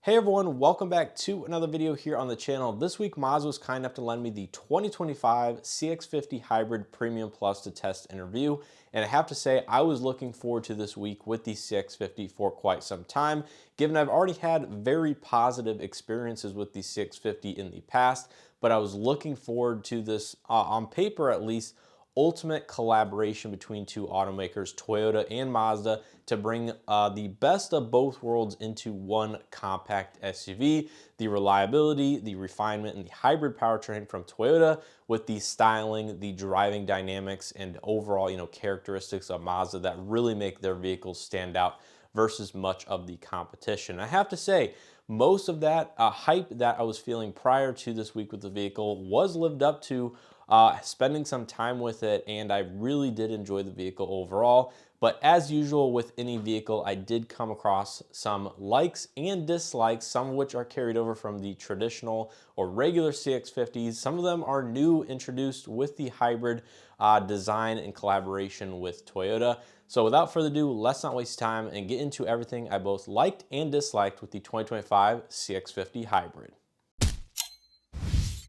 Hey everyone, welcome back to another video here on the channel. This week, Mazda was kind enough to lend me the 2025 CX-50 Hybrid Premium Plus to test and review. And I have to say, I was looking forward to this week with the CX-50 for quite some time, given I've already had very positive experiences with the CX-50 in the past, but I was looking forward to this, on paper at least, ultimate collaboration between two automakers, Toyota and Mazda, to bring the best of both worlds into one compact SUV. The reliability, the refinement, and the hybrid powertrain from Toyota with the styling, the driving dynamics, and overall, characteristics of Mazda that really make their vehicles stand out versus much of the competition. I have to say, most of that hype that I was feeling prior to this week with the vehicle was lived up to spending some time with it, and I really did enjoy the vehicle overall. But as usual with any vehicle, I did come across some likes and dislikes, some of which are carried over from the traditional or regular CX-50s. Some of them are new, introduced with the hybrid design and collaboration with Toyota. So without further ado, let's not waste time and get into everything I both liked and disliked with the 2025 CX-50 Hybrid.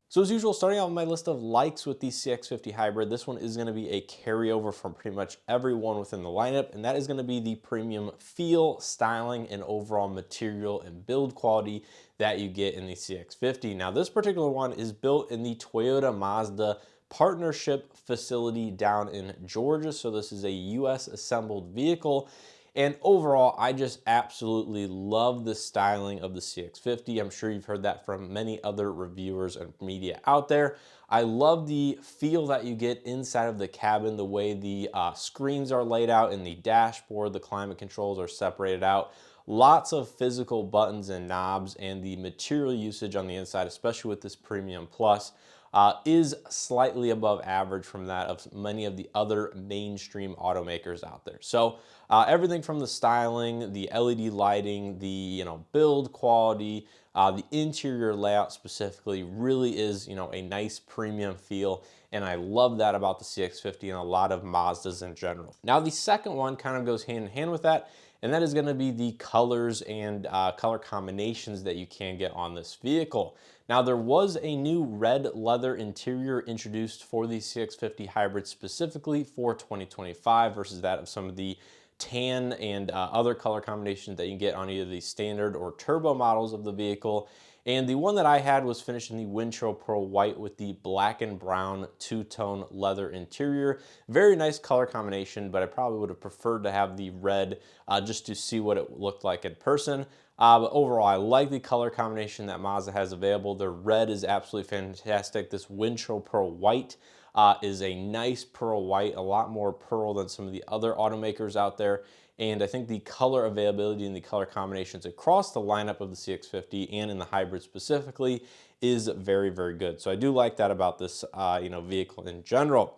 So as usual, starting out with my list of likes with the CX-50 Hybrid, this one is going to be a carryover from pretty much everyone within the lineup, and that is going to be the premium feel, styling, and overall material and build quality that you get in the CX-50. Now, this particular one is built in the Toyota Mazda partnership facility down in Georgia, so this is a US assembled vehicle. And overall, I just absolutely love the styling of the CX-50. I'm sure you've heard that from many other reviewers and media out there. I love the feel that you get inside of the cabin, the way the screens are laid out in the dashboard, the climate controls are separated out. Lots of physical buttons and knobs, and the material usage on the inside, especially with this Premium Plus, is slightly above average from that of many of the other mainstream automakers out there. So everything from the styling, the LED lighting, the build quality, the interior layout specifically really is a nice premium feel, and I love that about the CX-50 and a lot of Mazdas in general. Now the second one kind of goes hand in hand with that, and that is going to be the colors and color combinations that you can get on this vehicle. Now, there was a new red leather interior introduced for the CX-50 Hybrid specifically for 2025 versus that of some of the tan and other color combinations that you can get on either the standard or turbo models of the vehicle. And the one that I had was finished in the Windshield Pearl White with the black and brown two-tone leather interior. Very nice color combination, but I probably would have preferred to have the red just to see what it looked like in person. But overall, I like the color combination that Mazda has available. The red is absolutely fantastic. This Windshield Pearl White is a nice pearl white, a lot more pearl than some of the other automakers out there. And I think the color availability and the color combinations across the lineup of the CX-50 and in the hybrid specifically is very, very good. So I do like that about this vehicle in general.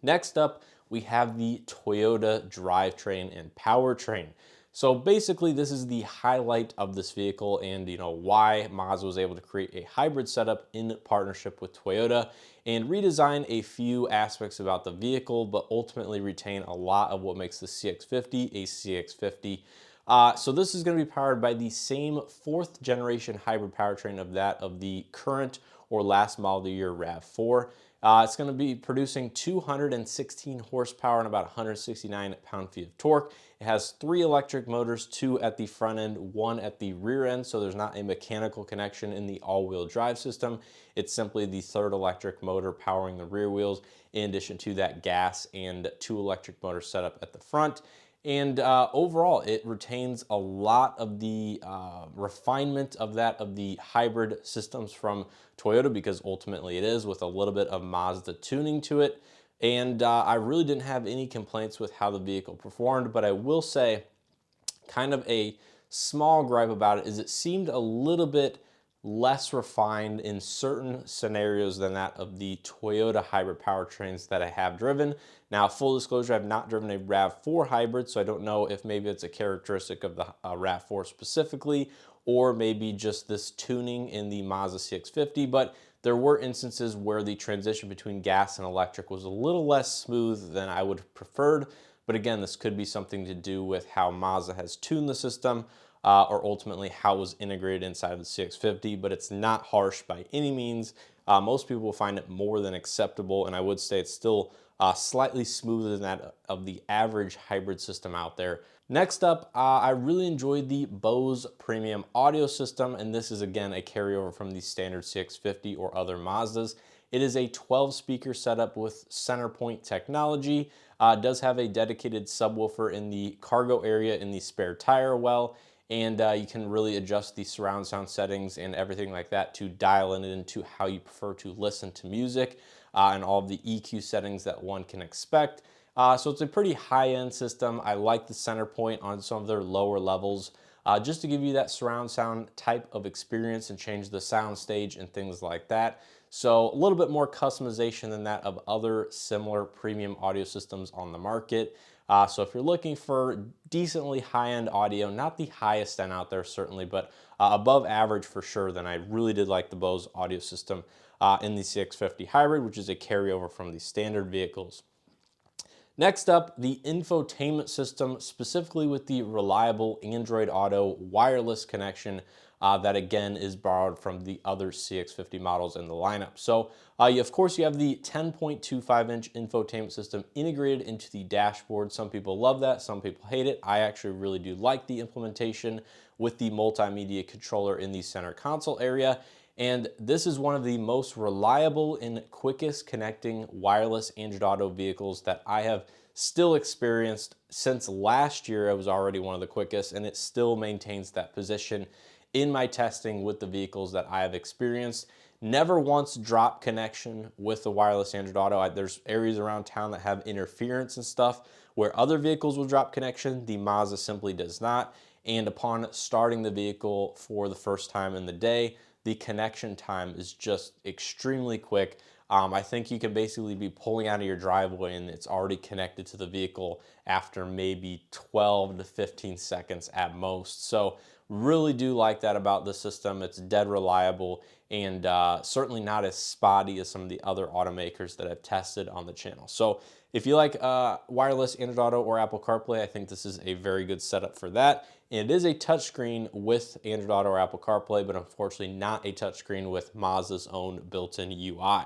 Next up, we have the Toyota drivetrain and powertrain. So basically, this is the highlight of this vehicle and why Mazda was able to create a hybrid setup in partnership with Toyota and redesign a few aspects about the vehicle, but ultimately retain a lot of what makes the CX-50 a CX-50. So this is going to be powered by the same fourth generation hybrid powertrain of that of the current or last model of the year RAV4. It's going to be producing 216 horsepower and about 169 pound-feet of torque. It has 3 electric motors, 2 at the front end, 1 at the rear end, so there's not a mechanical connection in the all-wheel drive system. It's simply the third electric motor powering the rear wheels, in addition to that gas and 2 electric motors set up at the front. And overall, it retains a lot of the refinement of the hybrid systems from Toyota, because ultimately it is, with a little bit of Mazda tuning to it. And I really didn't have any complaints with how the vehicle performed, but I will say kind of a small gripe about it is it seemed a little bit less refined in certain scenarios than that of the Toyota hybrid powertrains that I have driven. Now, full disclosure, I've not driven a RAV4 hybrid, so I don't know if maybe it's a characteristic of the RAV4 specifically, or maybe just this tuning in the Mazda CX-50, but there were instances where the transition between gas and electric was a little less smooth than I would have preferred. But again, this could be something to do with how Mazda has tuned the system. or ultimately how it was integrated inside of the CX-50, but it's not harsh by any means. Most people will find it more than acceptable, and I would say it's still slightly smoother than that of the average hybrid system out there. Next up, I really enjoyed the Bose premium audio system, and this is again a carryover from the standard CX-50 or other Mazdas. It is a 12 speaker setup with center point technology. It does have a dedicated subwoofer in the cargo area in the spare tire well, and you can really adjust the surround sound settings and everything like that to dial it into how you prefer to listen to music, and all of the EQ settings that one can expect. So it's a pretty high-end system. I like the center point on some of their lower levels, just to give you that surround sound type of experience and change the sound stage and things like that. So a little bit more customization than that of other similar premium audio systems on the market. So if you're looking for decently high-end audio, not the highest end out there certainly, but above average for sure, then I really did like the Bose audio system in the CX-50 Hybrid, which is a carryover from the standard vehicles. Next up, the infotainment system, specifically with the reliable Android Auto wireless connection that again is borrowed from the other CX-50 models in the lineup. So of course you have the 10.25-inch infotainment system integrated into the dashboard. Some people love that, some people hate it. I actually really do like the implementation with the multimedia controller in the center console area. And this is one of the most reliable and quickest connecting wireless Android Auto vehicles that I have still experienced. Since last year, it was already one of the quickest, and it still maintains that position in my testing with the vehicles that I have experienced. Never once dropped connection with the wireless Android Auto. There's areas around town that have interference and stuff where other vehicles will drop connection. The Mazda simply does not. And upon starting the vehicle for the first time in the day, the connection time is just extremely quick. I think you can basically be pulling out of your driveway and it's already connected to the vehicle after maybe 12 to 15 seconds at most. So really do like that about the system. It's dead reliable and certainly not as spotty as some of the other automakers that I've tested on the channel. So if you like wireless Android Auto or Apple CarPlay, I think this is a very good setup for that. And it is a touchscreen with Android Auto or Apple CarPlay, but unfortunately not a touchscreen with Mazda's own built-in UI.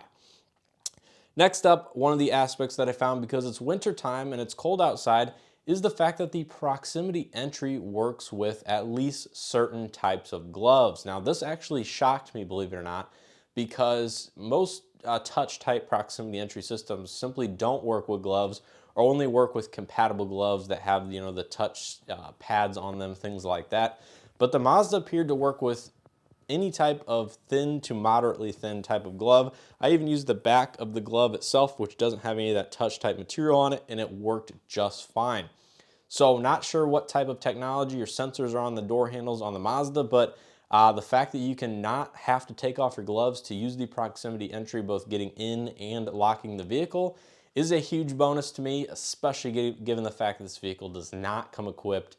Next up, one of the aspects that I found, because it's winter time and it's cold outside, is the fact that the proximity entry works with at least certain types of gloves. Now, this actually shocked me, believe it or not, because most touch type proximity entry systems simply don't work with gloves or only work with compatible gloves that have, you know, the touch pads on them, things like that. But the Mazda appeared to work with any type of thin to moderately thin type of glove. I even used the back of the glove itself, which doesn't have any of that touch type material on it, and it worked just fine. So not sure what type of technology or sensors are on the door handles on the Mazda, but the fact that you can not have to take off your gloves to use the proximity entry, both getting in and locking the vehicle, is a huge bonus to me, especially given the fact that this vehicle does not come equipped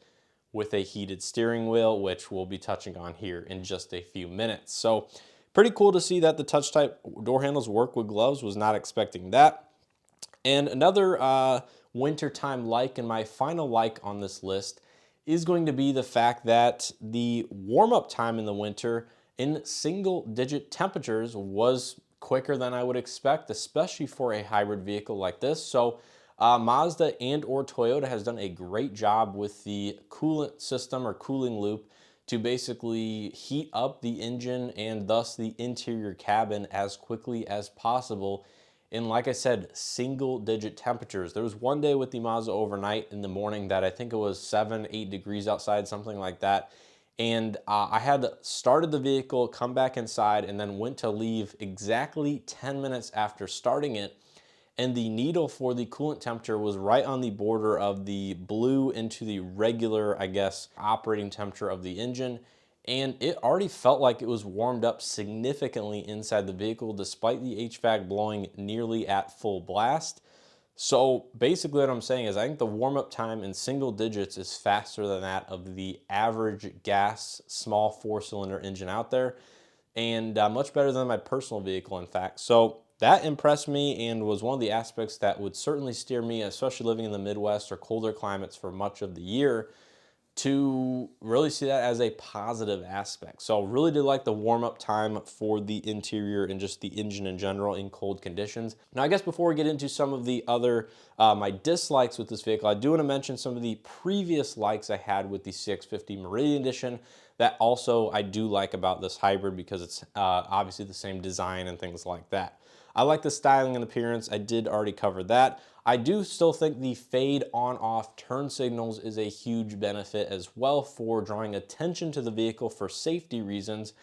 with a heated steering wheel, which we'll be touching on here in just a few minutes. So pretty cool to see that the touch type door handles work with gloves. Was not expecting that. And another wintertime like, and my final like on this list, is going to be the fact that the warm-up time in the winter in single-digit temperatures was quicker than I would expect, especially for a hybrid vehicle like this. So Mazda and or Toyota has done a great job with the coolant system or cooling loop to basically heat up the engine and thus the interior cabin as quickly as possible in, like I said, single digit temperatures. There was one day with the Mazda overnight in the morning that I think it was 7-8 degrees outside, something like that. And I had started the vehicle, come back inside, and then went to leave exactly 10 minutes after starting it. And the needle for the coolant temperature was right on the border of the blue into the regular, I guess, operating temperature of the engine. And it already felt like it was warmed up significantly inside the vehicle, despite the HVAC blowing nearly at full blast. So basically what I'm saying is I think the warm-up time in single digits is faster than that of the average gas small four-cylinder engine out there, and much better than my personal vehicle, in fact. So that impressed me and was one of the aspects that would certainly steer me, especially living in the Midwest or colder climates for much of the year, to really see that as a positive aspect. So really did like the warm up time for the interior and just the engine in general in cold conditions. Now, I guess before we get into some of the other, my dislikes with this vehicle, I do want to mention some of the previous likes I had with the CX-50 Meridian Edition that also I do like about this hybrid because it's obviously the same design and things like that. I like the styling and appearance. I did already cover that. I do still think the fade on-off turn signals is a huge benefit as well for drawing attention to the vehicle for safety reasons.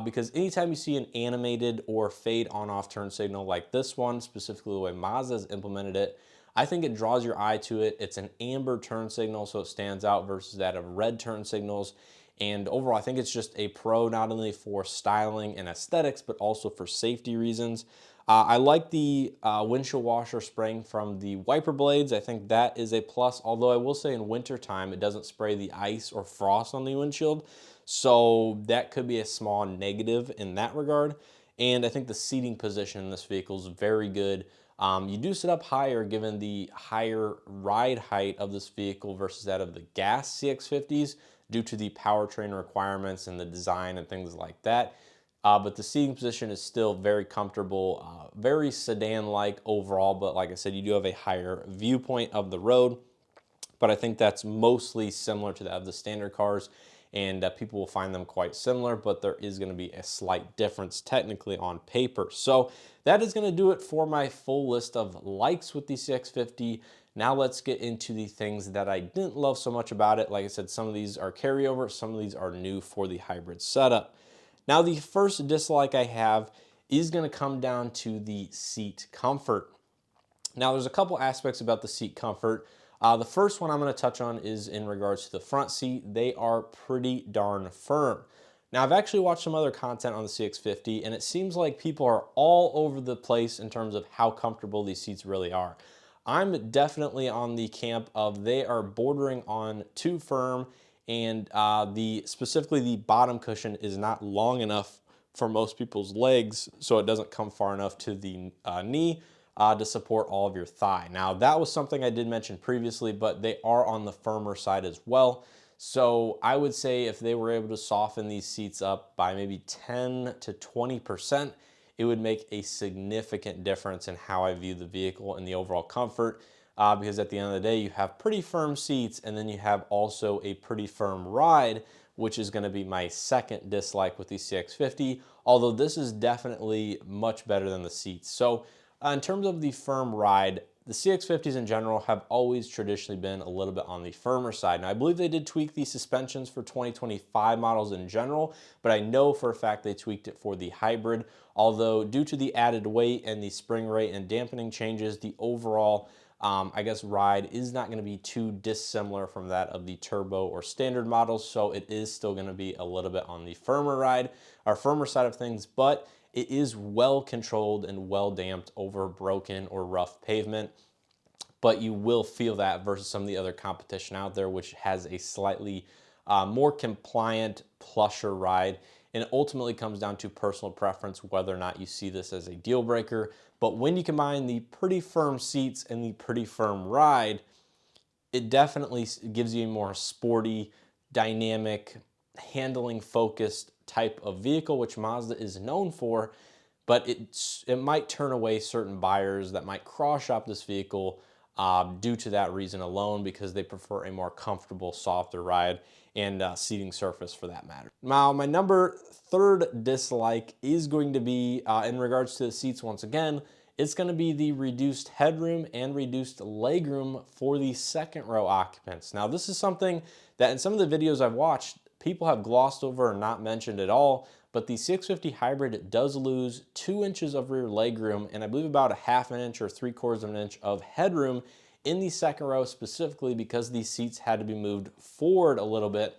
Because anytime you see an animated or fade on-off turn signal like this one, specifically the way Mazda has implemented it, I think it draws your eye to it. It's an amber turn signal, so it stands out versus that of red turn signals. And overall, I think it's just a pro not only for styling and aesthetics, but also for safety reasons. I like the windshield washer spraying from the wiper blades. I think that is a plus, although I will say in wintertime, it doesn't spray the ice or frost on the windshield. So that could be a small negative in that regard. And I think the seating position in this vehicle is very good. You do sit up higher given the higher ride height of this vehicle versus that of the gas CX-50s due to the powertrain requirements and the design and things like that. But the seating position is still very comfortable, very sedan-like overall, but like I said, you do have a higher viewpoint of the road, but I think that's mostly similar to that of the standard cars, and people will find them quite similar, but there is gonna be a slight difference technically on paper. So that is gonna do it for my full list of likes with the CX-50. Now let's get into the things that I didn't love so much about it. Like I said, some of these are carryover, some of these are new for the hybrid setup. Now, the first dislike I have is going to come down to the seat comfort. Now, there's a couple aspects about the seat comfort. The first one I'm going to touch on is in regards to the front seat. They are pretty darn firm. Now, I've actually watched some other content on the CX-50, and it seems like people are all over the place in terms of how comfortable these seats really are. I'm definitely on the camp of they are bordering on too firm, and specifically the bottom cushion is not long enough for most people's legs, so it doesn't come far enough to the knee to support all of your thigh. Now, that was something I did mention previously, but they are on the firmer side as well. So I would say if they were able to soften these seats up by maybe 10 to 20%, it would make a significant difference in how I view the vehicle and the overall comfort. Because at the end of the day, you have pretty firm seats, and then you have also a pretty firm ride, which is going to be my second dislike with the CX-50, although this is definitely much better than the seats. So in terms of the firm ride, the CX-50s in general have always traditionally been a little bit on the firmer side. Now, I believe they did tweak the suspensions for 2025 models in general, but I know for a fact they tweaked it for the hybrid, although due to the added weight and the spring rate and dampening changes, the overall I guess ride is not going to be too dissimilar from that of the turbo or standard models, so it is still going to be a little bit on the firmer ride, or firmer side of things, but it is well controlled and well damped over broken or rough pavement. But you will feel that versus some of the other competition out there, which has a slightly more compliant, plusher ride. And it ultimately comes down to personal preference, whether or not you see this as a deal breaker. But when you combine the pretty firm seats and the pretty firm ride, it definitely gives you a more sporty, dynamic, handling focused type of vehicle, which Mazda is known for. But it might turn away certain buyers that might cross shop this vehicle due to that reason alone, because they prefer a more comfortable, softer ride and seating surface for that matter. Now, my number third dislike is going to be in regards to the seats once again. It's going to be the reduced headroom and reduced legroom for the second row occupants. Now, this is something that in some of the videos I've watched, people have glossed over or not mentioned at all, but the CX-50 Hybrid does lose 2 inches of rear legroom, and I believe about a half an inch or 3/4 of an inch of headroom in the second row, specifically because these seats had to be moved forward a little bit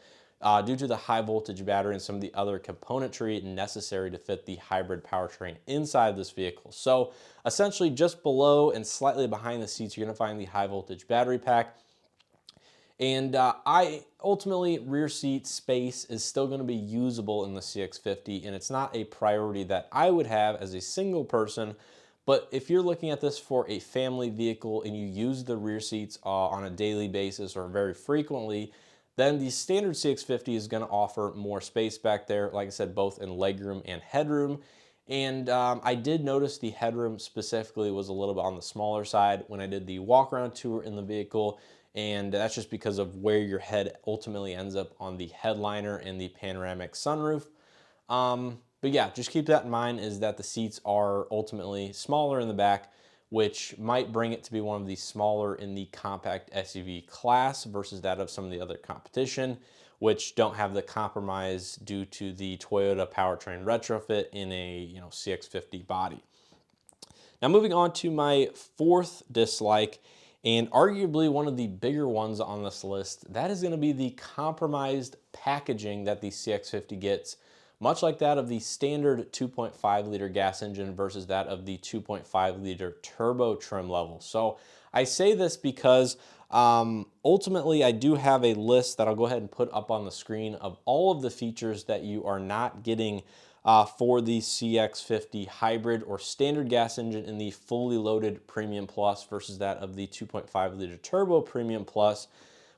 due to the high voltage battery and some of the other componentry necessary to fit the hybrid powertrain inside this vehicle. So essentially just below and slightly behind the seats, you're gonna find the high voltage battery pack. And I ultimately, rear seat space is still going to be usable in the CX-50, and it's not a priority that I would have as a single person. But if you're looking at this for a family vehicle and you use the rear seats on a daily basis or very frequently, Then the standard CX-50 is going to offer more space back there, like I said, both in legroom and headroom. And I did notice the headroom specifically was a little bit on the smaller side when I did the walk around tour in the vehicle. And that's just because of where your head ultimately ends up on the headliner and the panoramic sunroof. But yeah, just keep that in mind, is that the seats are ultimately smaller in the back, which might bring it to be one of the smaller in the compact SUV class versus that of some of the other competition, which don't have the compromise due to the Toyota powertrain retrofit in a CX-50 body. Now moving on to my fourth dislike, and arguably one of the bigger ones on this list, that is going to be the compromised packaging that the CX-50 gets, much like that of the standard 2.5 liter gas engine versus that of the 2.5 liter turbo trim level. So I say this because ultimately I do have a list that I'll go ahead and put up on the screen of all of the features that you are not getting for the CX-50 hybrid or standard gas engine in the fully loaded Premium Plus versus that of the 2.5 liter turbo Premium Plus.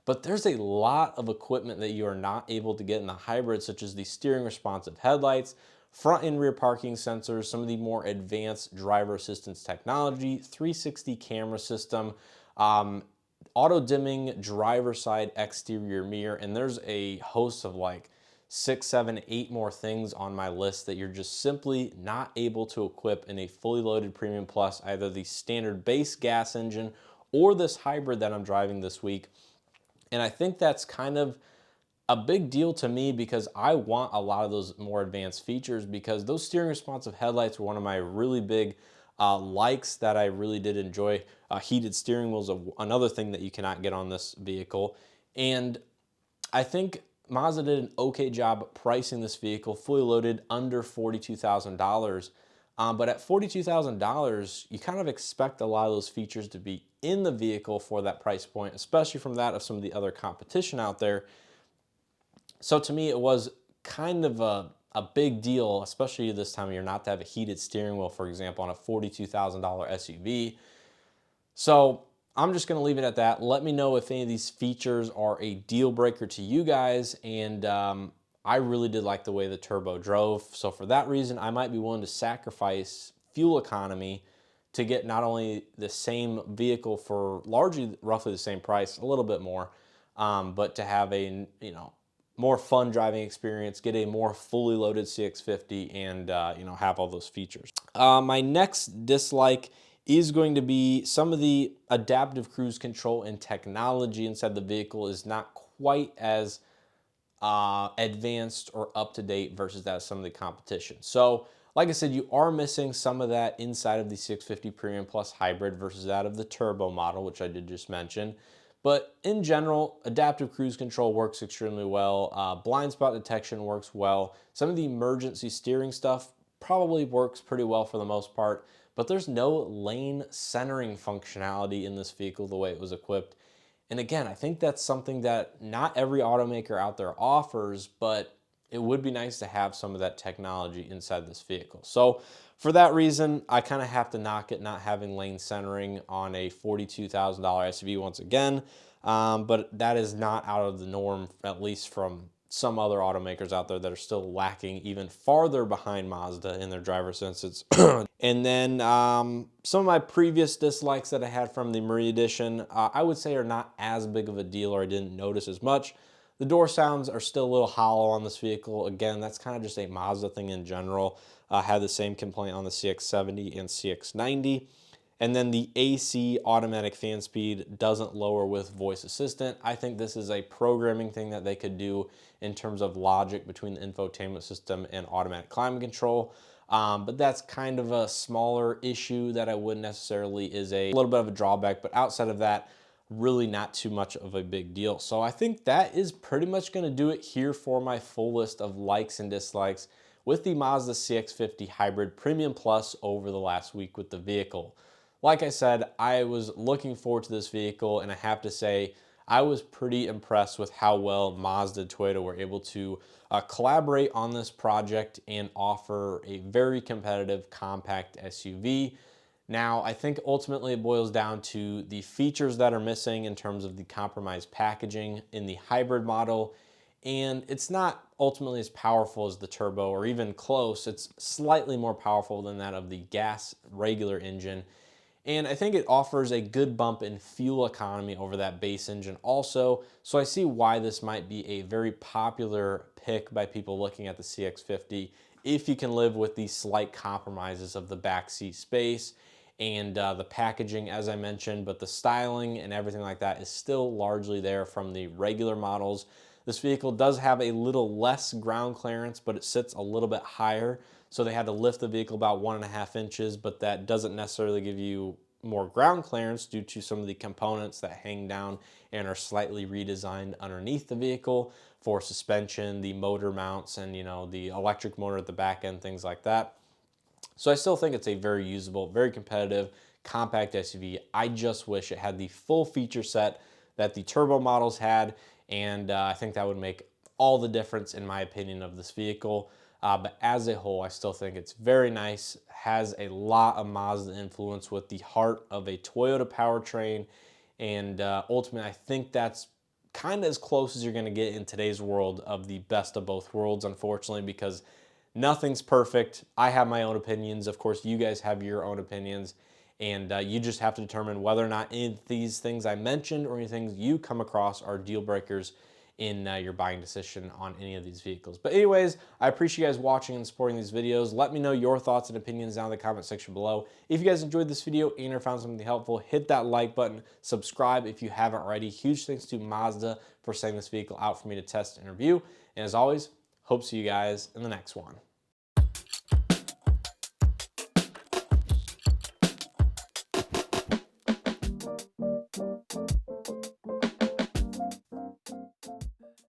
But there's a lot of equipment that you are not able to get in the hybrid, such as the steering responsive headlights, front and rear parking sensors, some of the more advanced driver assistance technology, 360 camera system, auto dimming driver side exterior mirror, and there's a host of like 6, 7, 8 more things on my list that you're just simply not able to equip in a fully loaded Premium Plus, either the standard base gas engine or this hybrid that I'm driving this week. And I think that's kind of a big deal to me because I want a lot of those more advanced features, because those steering responsive headlights were one of my really big likes that I really did enjoy. Heated steering wheels, another thing that you cannot get on this vehicle. And I think Mazda did an okay job pricing this vehicle fully loaded under $42,000. But at $42,000, you kind of expect a lot of those features to be in the vehicle for that price point, especially from that of some of the other competition out there. So to me, it was kind of a big deal, especially this time of year, not to have a heated steering wheel, for example, on a $42,000 SUV. So I'm just going to leave it at that. Let me know if any of these features are a deal breaker to you guys. And I really did like the way the turbo drove. So for that reason, I might be willing to sacrifice fuel economy to get not only the same vehicle for largely roughly the same price, a little bit more, but to have a more fun driving experience, get a more fully loaded CX-50, and have all those features. My next dislike is going to be some of the adaptive cruise control and technology inside the vehicle is not quite as advanced or up to date versus that of some of the competition. So like I said, you are missing some of that inside of the CX-50 Premium Plus Hybrid versus that of the turbo model, which I did just mention. But in general, adaptive cruise control works extremely well. Blind spot detection works well. Some of the emergency steering stuff probably works pretty well for the most part, but there's no lane centering functionality in this vehicle the way it was equipped. And again, I think that's something that not every automaker out there offers, but it would be nice to have some of that technology inside this vehicle. So for that reason, I kind of have to knock it not having lane centering on a $42,000 SUV once again. But that is not out of the norm, at least from some other automakers out there that are still lacking even farther behind Mazda in their driver senses. And then some of my previous dislikes that I had from the Marie Edition, I would say are not as big of a deal, or I didn't notice as much. The door sounds are still a little hollow on this vehicle. Again, that's kind of just a Mazda thing in general. I had the same complaint on the CX-70 and CX-90. And then the AC automatic fan speed doesn't lower with voice assistant. I think this is a programming thing that they could do in terms of logic between the infotainment system and automatic climate control. But that's kind of a smaller issue that I wouldn't necessarily is a little bit of a drawback. But outside of that, really not too much of a big deal. So I think that is pretty much going to do it here for my full list of likes and dislikes with the Mazda CX-50 Hybrid Premium Plus over the last week with the vehicle. Like I said, I was looking forward to this vehicle, and I have to say, I was pretty impressed with how well Mazda and Toyota were able to collaborate on this project and offer a very competitive compact SUV. Now, I think ultimately it boils down to the features that are missing in terms of the compromised packaging in the hybrid model. And it's not ultimately as powerful as the turbo or even close. It's slightly more powerful than that of the gas regular engine. And I think it offers a good bump in fuel economy over that base engine also. So I see why this might be a very popular pick by people looking at the CX-50 if you can live with the slight compromises of the backseat space and the packaging, as I mentioned, but the styling and everything like that is still largely there from the regular models. This vehicle does have a little less ground clearance, but it sits a little bit higher. So they had to lift the vehicle about 1.5 inches, but that doesn't necessarily give you more ground clearance due to some of the components that hang down and are slightly redesigned underneath the vehicle for suspension, the motor mounts, and the electric motor at the back end, things like that. So I still think it's a very usable, very competitive, compact SUV. I just wish it had the full feature set that the turbo models had, and I think that would make all the difference in my opinion of this vehicle. But as a whole, I still think it's very nice, has a lot of Mazda influence with the heart of a Toyota powertrain, and ultimately I think that's kind of as close as you're going to get in today's world of the best of both worlds, unfortunately, because nothing's perfect. I have my own opinions. Of course, you guys have your own opinions, and you just have to determine whether or not any of these things I mentioned or any things you come across are deal breakers in your buying decision on any of these vehicles. But anyways, I appreciate you guys watching and supporting these videos. Let me know your thoughts and opinions down in the comment section below. If you guys enjoyed this video and or found something helpful, hit that like button, subscribe if you haven't already. Huge thanks to Mazda for sending this vehicle out for me to test and review. And as always, hope to see you guys in the next one.